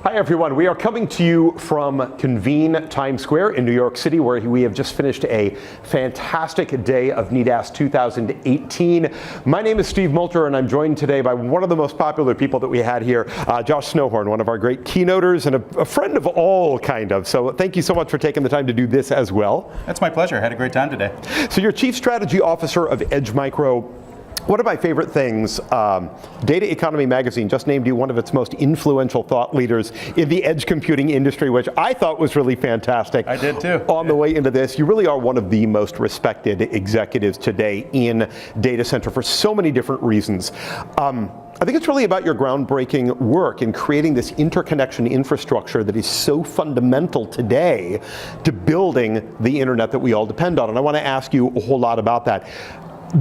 Hi everyone, we are coming to you from Convene Times Square in New York City, where we have just finished a fantastic day of NEDAS 2018. My name is Steve Multer, and I'm joined today by one of the most popular people that we had here, Josh Snowhorn, one of our great keynoters and a friend of all, kind of. So thank you so much for taking the time to do this as well. That's my pleasure. I had a great time today. So you're Chief Strategy Officer of EdgeMicro. One of my favorite things, Data Economy Magazine just named you one of its most influential thought leaders in the edge computing industry, which I thought was really fantastic. I did too. On the way into this, you really are one of the most respected executives today in data center for so many different reasons. I think it's really about your groundbreaking work in creating this interconnection infrastructure that is so fundamental today to building the internet that we all depend on. And I want to ask you a whole lot about that.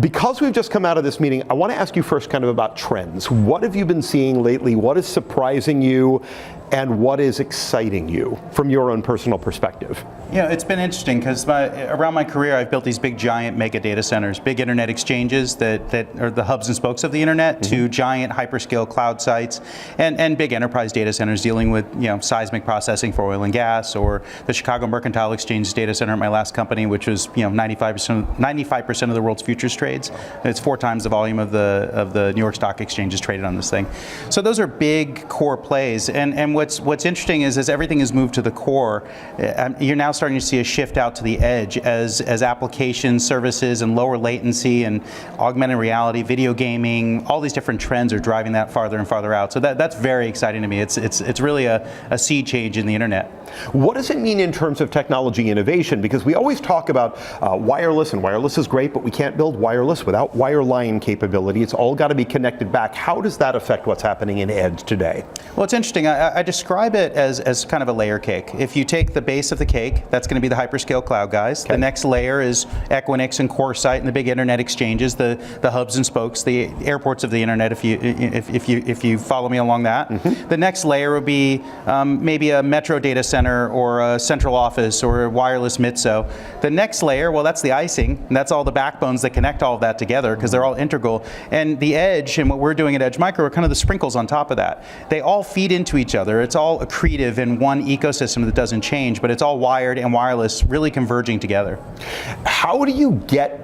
Because we've just come out of this meeting, I want to ask you first kind of about trends. What have you been seeing lately? What is surprising you? And what is exciting you from your own personal perspective? Yeah, it's been interesting because around my career I've built these big giant mega data centers, big internet exchanges that are the hubs and spokes of the internet, to giant hyperscale cloud sites and big enterprise data centers dealing with seismic processing for oil and gas, or the Chicago Mercantile Exchange data center at my last company, which was 95% of the world's futures trades. It's 4 times the volume of the New York Stock Exchange is traded on this thing. So those are big core plays, and what's interesting is as everything has moved to the core, you're now starting to see a shift out to the edge as applications, services, and lower latency and augmented reality, video gaming, all these different trends are driving that farther and farther out. So that's very exciting to me. It's really a sea change in the internet. What does it mean in terms of technology innovation? Because we always talk about wireless, and wireless is great, but we can't build wireless without wireline capability. It's all got to be connected back. How does that affect what's happening in edge today? Well, it's interesting. I describe it as kind of a layer cake. If you take the base of the cake, that's going to be the hyperscale cloud guys. Okay. The next layer is Equinix and CoreSite and the big internet exchanges, the hubs and spokes, the airports of the internet. If you follow me along that, the next layer would be maybe a metro data center or a central office or a wireless MITSO. The next layer, well, that's the icing, and that's all the backbones that connect all of that together because they're all integral. And the edge and what we're doing at EdgeMicro are kind of the sprinkles on top of that. They all feed into each other. It's all accretive in one ecosystem that doesn't change, but it's all wired and wireless really converging together. How do you get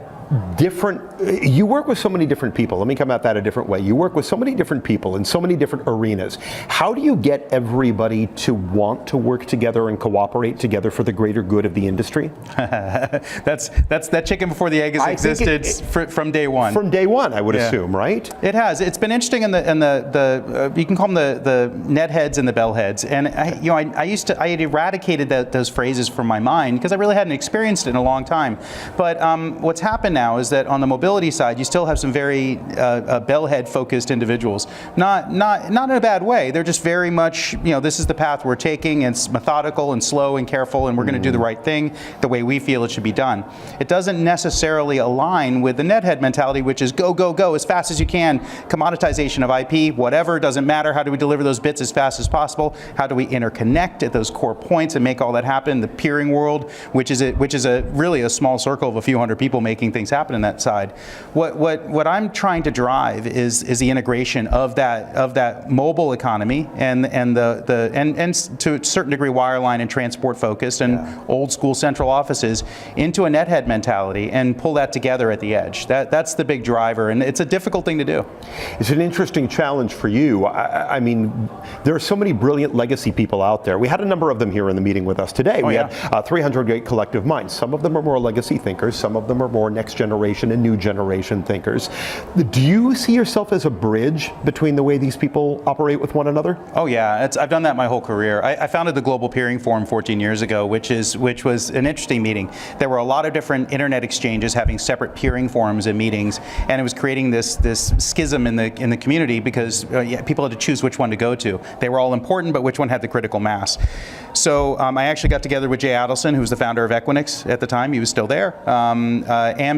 different, you work with so many different people. Let me come at that a different way. You work with so many different people in so many different arenas. How do you get everybody to want to work together and cooperate together for the greater good of the industry? That's that chicken before the egg has existed from day one. From day one, I would assume, right? It has. It's been interesting in the you can call them the net heads and the bell heads. And I had eradicated those phrases from my mind because I really hadn't experienced it in a long time. But what's happened now is that on the mobility side, you still have some very bellhead-focused individuals. Not in a bad way. They're just very much, this is the path we're taking. It's methodical and slow and careful, and we're going to do the right thing the way we feel it should be done. It doesn't necessarily align with the nethead mentality, which is go, go, go as fast as you can. Commoditization of IP, whatever, doesn't matter. How do we deliver those bits as fast as possible? How do we interconnect at those core points and make all that happen? The peering world, which is really a small circle of a few hundred people making things happen in that side. What I'm trying to drive is the integration of that mobile economy and to a certain degree wireline and transport focused and old school central offices into a nethead mentality and pull that together at the edge. That's the big driver, and it's a difficult thing to do. It's an interesting challenge for you. I mean, there are so many brilliant legacy people out there. We had a number of them here in the meeting with us today. We had 300 great collective minds. Some of them are more legacy thinkers. Some of them are more next generation and new generation thinkers. Do you see yourself as a bridge between the way these people operate with one another? Oh yeah, I've done that my whole career. I founded the Global Peering Forum 14 years ago, which was an interesting meeting. There were a lot of different internet exchanges having separate peering forums and meetings, and it was creating this schism in the community because people had to choose which one to go to. They were all important, but which one had the critical mass? So I actually got together with Jay Adelson, who was the founder of Equinix at the time. He was still there.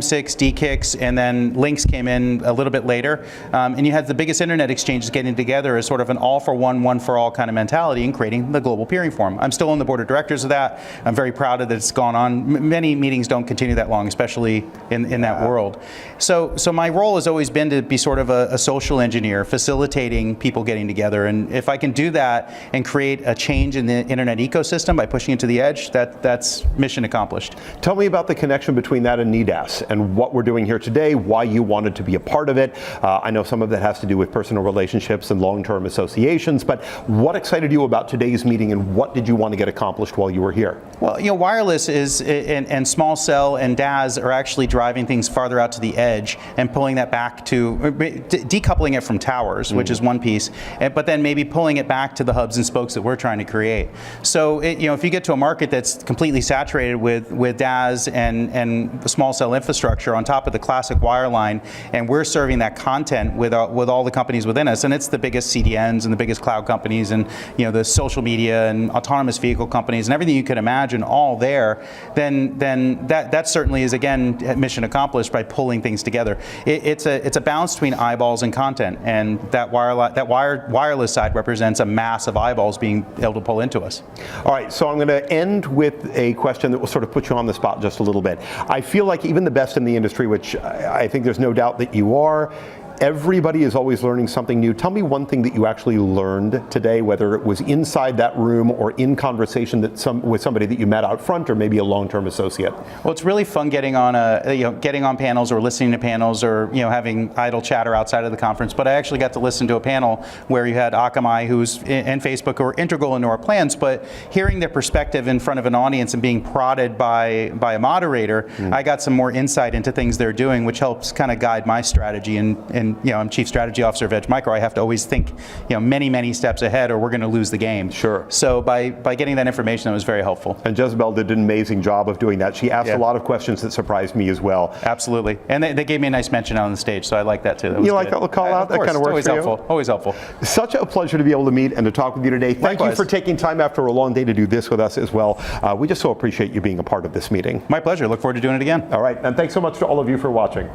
M6, D-Kicks, and then Lynx came in a little bit later. And you had the biggest internet exchanges getting together as sort of an all-for-one, one-for-all kind of mentality and creating the Global Peering Forum. I'm still on the board of directors of that. I'm very proud of that it's gone on. Many meetings don't continue that long, especially in that world. So my role has always been to be sort of a social engineer, facilitating people getting together. And if I can do that and create a change in the internet ecosystem by pushing it to the edge, that's mission accomplished. Tell me about the connection between that and NEDAS and what we're doing here today, why you wanted to be a part of it. I know some of that has to do with personal relationships and long-term associations, but what excited you about today's meeting and what did you want to get accomplished while you were here? Well, wireless is, and small cell and DAS are actually driving things farther out to the edge and pulling that back to, decoupling it from towers, which is one piece, but then maybe pulling it back to the hubs and spokes that we're trying to create. So, if you get to a market that's completely saturated with DAS and small cell infrastructure on top of the classic wireline, and we're serving that content with all the companies within us, and it's the biggest CDNs and the biggest cloud companies and the social media and autonomous vehicle companies and everything you could imagine all there, then that certainly is, again, mission accomplished by pulling things together. It's a balance between eyeballs and content, and that wireless side represents a mass of eyeballs being able to pull into us. All right, so I'm going to end with a question that will sort of put you on the spot just a little bit. I feel like even the best in the industry, which I think there's no doubt that you are, everybody is always learning something new. Tell me one thing that you actually learned today, whether it was inside that room or in conversation with somebody that you met out front, or maybe a long-term associate. Well, it's really fun getting on panels or listening to panels or having idle chatter outside of the conference. But I actually got to listen to a panel where you had Akamai, and Facebook, who are integral into our plans. But hearing their perspective in front of an audience and being prodded by a moderator, I got some more insight into things they're doing, which helps kind of guide my strategy. And I'm Chief Strategy Officer of EdgeMicro. I have to always think, many steps ahead, or we're going to lose the game. Sure. So by getting that information, that was very helpful. And Jezebel did an amazing job of doing that. She asked a lot of questions that surprised me as well. Absolutely. And they gave me a nice mention on the stage, so I like that too. That was you like good. that call out? That kind of works for you? Always helpful. Such a pleasure to be able to meet and to talk with you today. Thank you for taking time after a long day to do this with us as well. We just so appreciate you being a part of this meeting. My pleasure. Look forward to doing it again. All right. And thanks so much to all of you for watching.